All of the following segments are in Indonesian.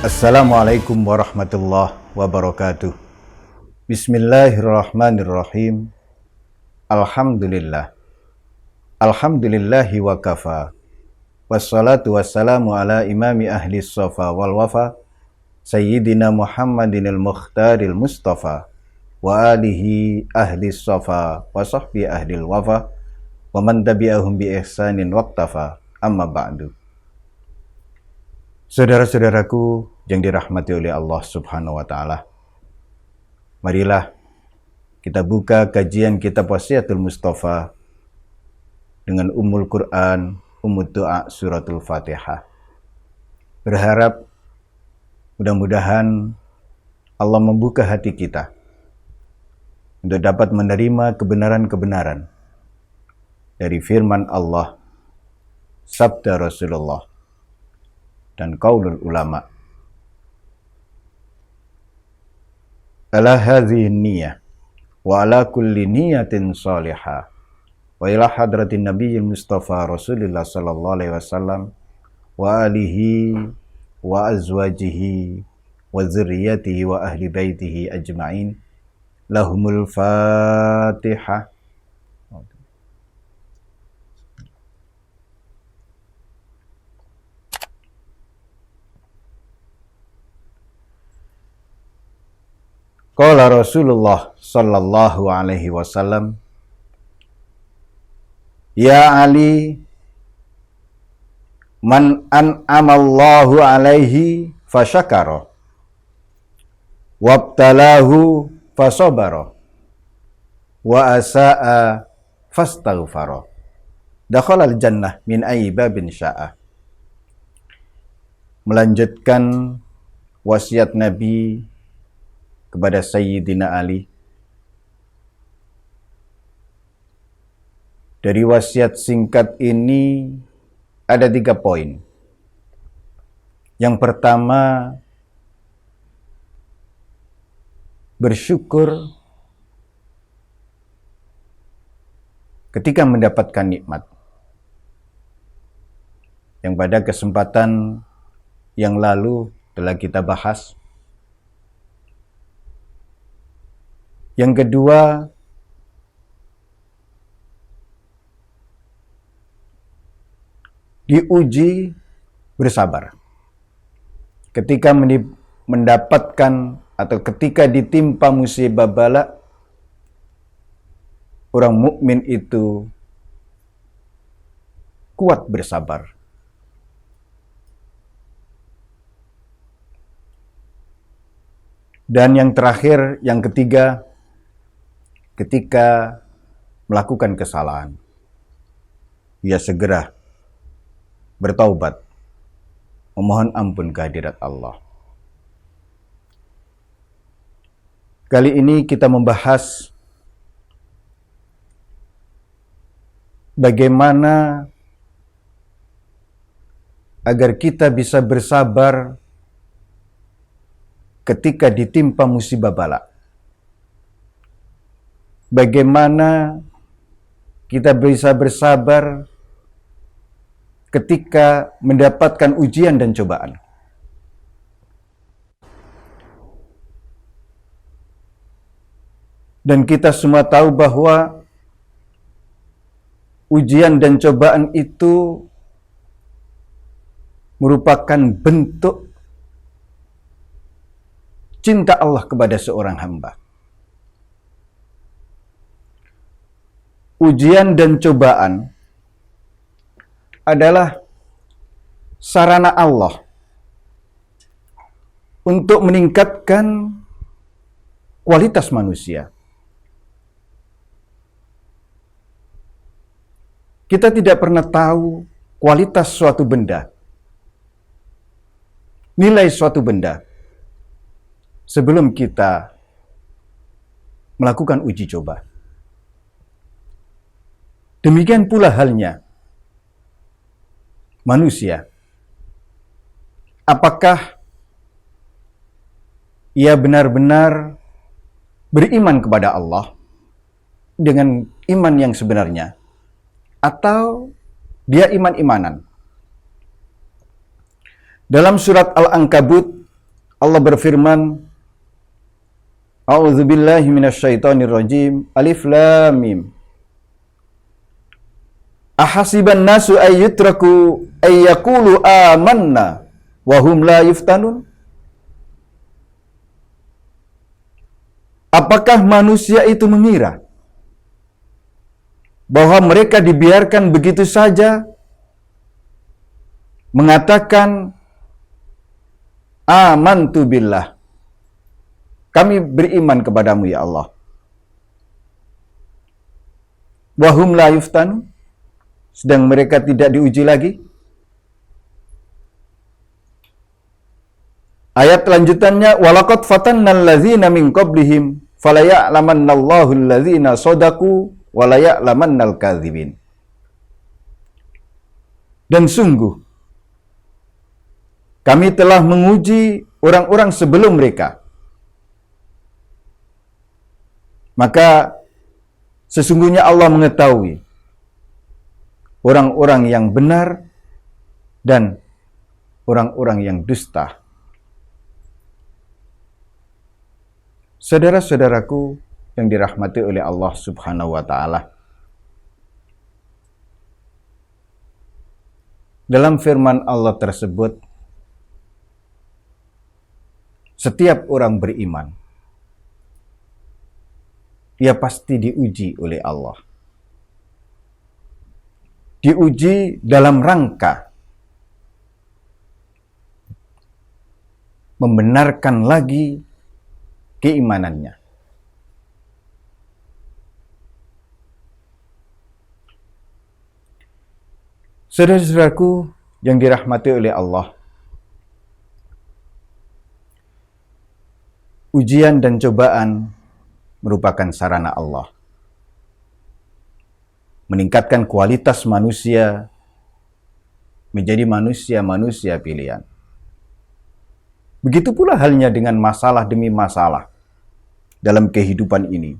Assalamualaikum warahmatullahi wabarakatuh. Bismillahirrahmanirrahim. Alhamdulillah. Alhamdulillahi wa kafa. Wassalatu wassalamu ala imami ahli sofa wal wafa, Sayyidina Muhammadinil Mukhtaril Mustafa, wa alihi ahli sofa wa sahbi ahlil wafa, wa man tabi'ahum bi ihsanin waqtafa, amma ba'du. Saudara-saudaraku yang dirahmati oleh Allah Subhanahu wa Ta'ala, marilah kita buka kajian kitab Wasiyatul Mustafa dengan Ummul Quran, Ummud Du'a, Suratul Fatihah. Berharap mudah-mudahan Allah membuka hati kita untuk dapat menerima kebenaran-kebenaran dari firman Allah, sabda Rasulullah, dan qaulul ulama. Ala hadhihi niyyah wa ala kulli niyatin salihah wa ila hadratin nabiyil mustafa Rasulullah sallallahu alaihi wasallam wa alihi wa azwajihi wa dzurriyyatihi wa ahli baitihi ajma'in. Lahumul Fatihah. Qala Rasulullah sallallahu alaihi wasallam, ya Ali, man an'amallahu alaihi fasyakara wabtalahu fasabara wa asa'a fastaghfara dakhalal jannah min ayyi babin sya'a. Melanjutkan wasiat Nabi kepada Sayyidina Ali. Dari wasiat singkat ini ada 3 poin. Yang pertama, bersyukur ketika mendapatkan nikmat, yang pada kesempatan yang lalu telah kita bahas. Yang kedua, diuji bersabar ketika mendapatkan atau ketika ditimpa musibah bala. Orang mukmin itu kuat bersabar. Dan yang terakhir, yang ketiga, ketika melakukan kesalahan, ia segera bertaubat, memohon ampun kehadirat Allah. Kali ini kita membahas bagaimana agar kita bisa bersabar ketika ditimpa musibah bala. Bagaimana kita bisa bersabar ketika mendapatkan ujian dan cobaan. Dan kita semua tahu bahwa ujian dan cobaan itu merupakan bentuk cinta Allah kepada seorang hamba. Ujian dan cobaan adalah sarana Allah untuk meningkatkan kualitas manusia. Kita tidak pernah tahu kualitas suatu benda, nilai suatu benda, sebelum kita melakukan uji coba. Demikian pula halnya manusia. Apakah ia benar-benar beriman kepada Allah dengan iman yang sebenarnya, atau dia iman-imanan? Dalam surat Al-Ankabut Allah berfirman, A'udzubillahi minasyaitonirrajim. Alif lam mim. Ahasiban nasu ayyutraku ayyakulu amanna wa hum la yuftanun. Apakah manusia itu mengira bahwa mereka dibiarkan begitu saja mengatakan amantu billah, kami beriman kepadamu ya Allah, wa hum la yuftanun, sedang mereka tidak diuji lagi? Ayat lanjutannya, walaqad fatannal ladzina min qablihim falaya'lamannallahu alladzina shadaqu walaya'lamannal kadzibin. Dan sungguh kami telah menguji orang-orang sebelum mereka, maka sesungguhnya Allah mengetahui orang-orang yang benar dan orang-orang yang dusta. Saudara-saudaraku yang dirahmati oleh Allah Subhanahu wa Ta'ala, dalam firman Allah tersebut, setiap orang beriman, ia pasti diuji oleh Allah. Diuji dalam rangka membenarkan lagi keimanannya. Saudara-saudaraku yang dirahmati oleh Allah, ujian dan cobaan merupakan sarana Allah meningkatkan kualitas manusia menjadi manusia-manusia pilihan. Begitu pula halnya dengan masalah demi masalah dalam kehidupan ini.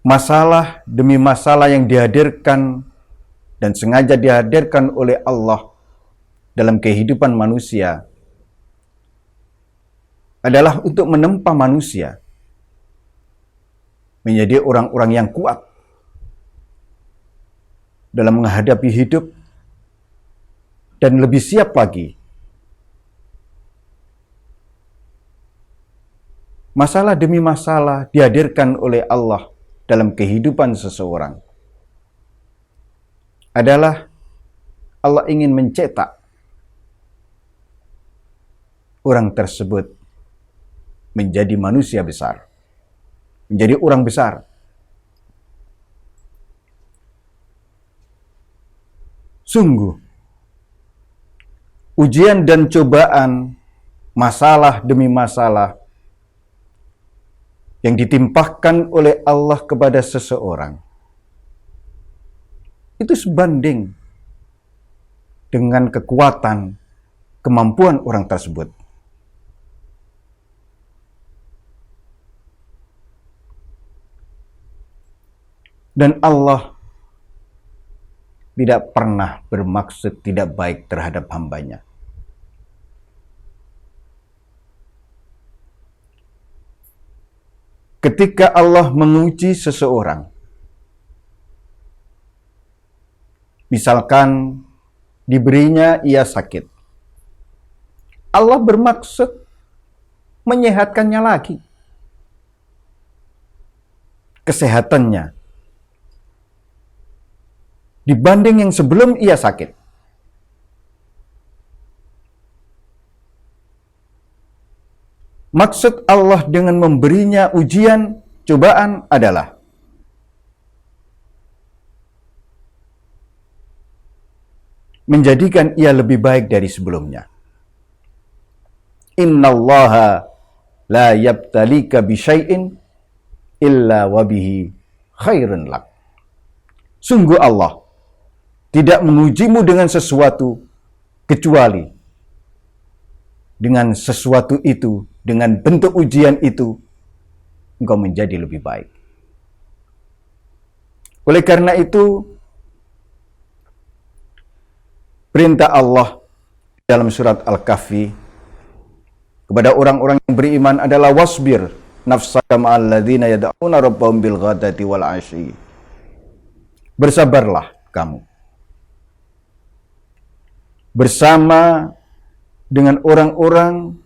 Masalah demi masalah yang dihadirkan dan sengaja dihadirkan oleh Allah dalam kehidupan manusia adalah untuk menempa manusia menjadi orang-orang yang kuat dalam menghadapi hidup dan lebih siap lagi. Masalah demi masalah dihadirkan oleh Allah dalam kehidupan seseorang adalah Allah ingin mencetak orang tersebut menjadi manusia besar, menjadi orang besar. Sungguh, ujian dan cobaan, masalah demi masalah yang ditimpahkan oleh Allah kepada seseorang itu sebanding dengan kekuatan, kemampuan orang tersebut. Dan Allah tidak pernah bermaksud tidak baik terhadap hambanya. Ketika Allah menguji seseorang, misalkan diberinya ia sakit, Allah bermaksud menyehatkannya lagi. Kesehatannya dibanding yang sebelum ia sakit. Maksud Allah dengan memberinya ujian, cobaan adalah menjadikan ia lebih baik dari sebelumnya. Innallaha la yabtalika bisyai'in illa wabihi khairun lak. Sungguh Allah tidak mengujimu dengan sesuatu kecuali dengan sesuatu itu, dengan bentuk ujian itu, engkau menjadi lebih baik. Oleh karena itu, Perintah Allah dalam surat Al-Kahfi kepada orang-orang yang beriman adalah wasbir nafsaka ma'al ladzina yad'una rabbahum bil ghadati wal 'ashyi. Bersabarlah kamu bersama dengan orang-orang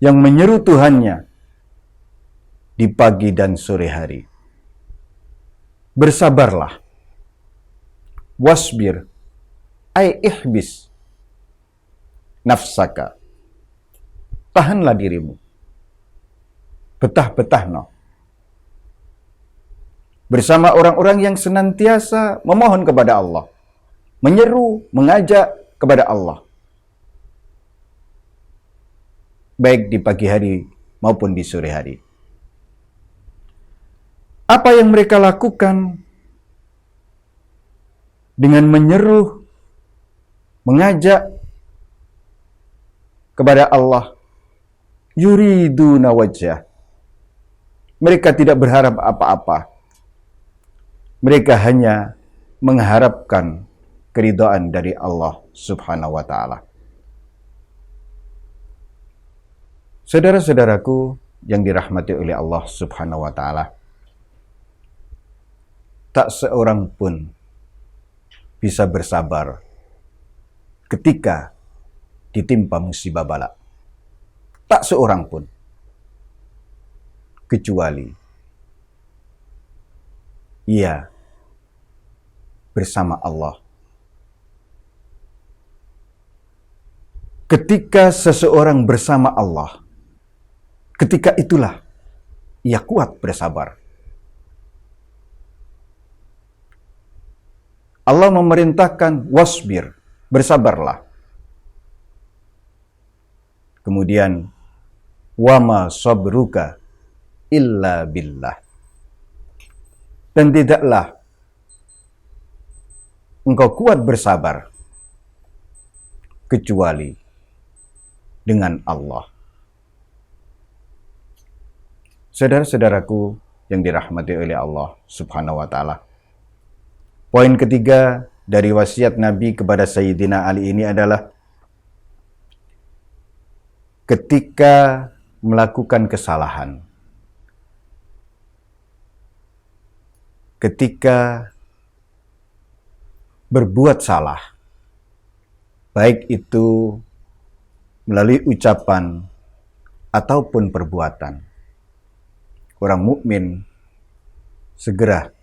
yang menyeru Tuhannya di pagi dan sore hari. Bersabarlah. Wasbir ay ihbis nafsaka. Tahanlah dirimu. Betah-betah no. Bersama orang-orang yang senantiasa memohon kepada Allah. Menyeru, mengajak kepada Allah. Baik di pagi hari maupun di sore hari. Apa yang mereka lakukan dengan menyeru, mengajak kepada Allah, yuriduna wajah. Mereka tidak berharap apa-apa. Mereka hanya mengharapkan keridhaan dari Allah Subhanahu wa ta'ala. Saudara-saudaraku yang dirahmati oleh Allah Subhanahu wa ta'ala, tak seorang pun bisa bersabar ketika ditimpa musibah bala. Tak seorang pun. Kecuali ia bersama Allah. Ketika seseorang bersama Allah, ketika itulah ia kuat bersabar. Allah memerintahkan wasbir, bersabarlah. Kemudian wama sabruka illa billah. Dan tidaklah engkau kuat bersabar kecuali dengan Allah. Saudara-saudaraku yang dirahmati oleh Allah Subhanahu wa ta'ala. Poin ketiga dari wasiat Nabi kepada Sayyidina Ali ini adalah ketika melakukan kesalahan, ketika berbuat salah, baik itu melalui ucapan ataupun perbuatan, orang mukmin segera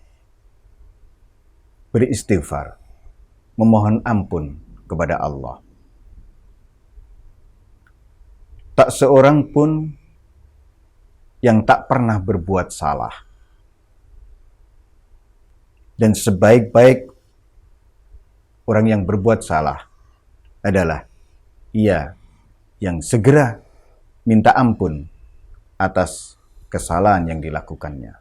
beristighfar, memohon ampun kepada Allah. Tak seorang pun yang tak pernah berbuat salah. Dan sebaik-baik orang yang berbuat salah adalah ia yang segera minta ampun atas kesalahan yang dilakukannya.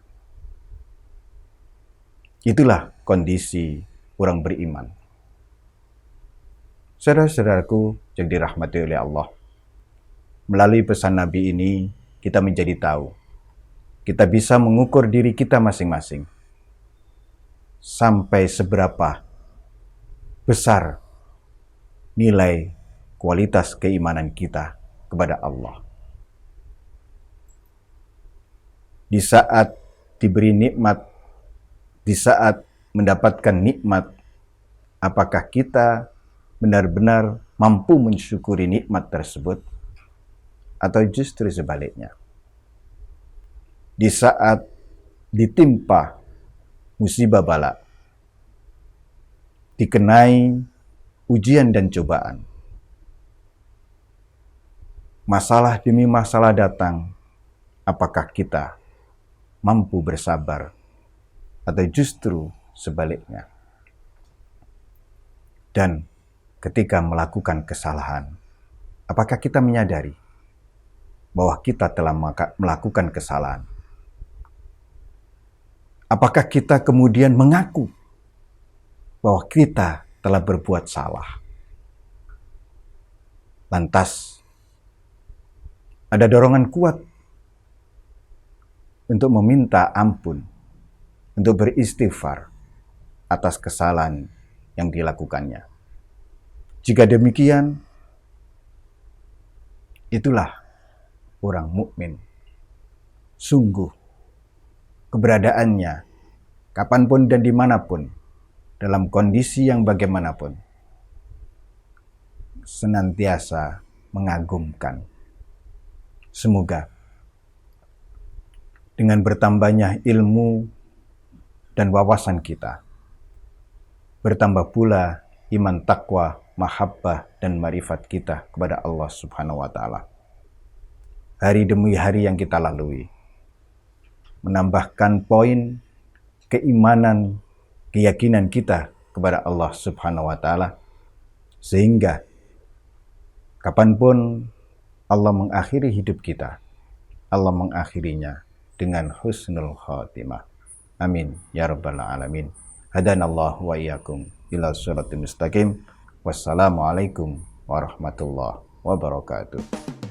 Itulah kondisi orang beriman. Saudara-saudaraku yang dirahmati oleh Allah, melalui pesan Nabi ini kita menjadi tahu, kita bisa mengukur diri kita masing-masing. Sampai seberapa besar nilai kualitas keimanan kita kepada Allah. Di saat diberi nikmat, di saat mendapatkan nikmat, apakah kita benar-benar mampu mensyukuri nikmat tersebut? Atau justru sebaliknya? Di saat ditimpa musibah bala, dikenai ujian dan cobaan, masalah demi masalah datang, apakah kita mampu bersabar atau justru sebaliknya? Dan ketika melakukan kesalahan, apakah kita menyadari bahwa kita telah melakukan kesalahan? Apakah kita kemudian mengaku bahwa kita telah berbuat salah? Lantas, ada dorongan kuat untuk meminta ampun, untuk beristighfar atas kesalahan yang dilakukannya. Jika demikian, itulah orang mukmin. Sungguh, keberadaannya kapanpun dan dimanapun, dalam kondisi yang bagaimanapun, senantiasa mengagumkan. Semoga dengan bertambahnya ilmu dan wawasan kita, bertambah pula iman, takwa, mahabbah, dan marifat kita kepada Allah Subhanahu wa Ta'ala. Hari demi hari yang kita lalui, menambahkan poin keimanan, keyakinan kita kepada Allah Subhanahu wa Ta'ala, sehingga kapanpun Allah mengakhiri hidup kita, Allah mengakhirinya dengan husnul khatimah. Amin ya rabbal alamin. Hadanallahu wa iyyakum ila shiratal mustaqim. Wassalamualaikum warahmatullahi wabarakatuh.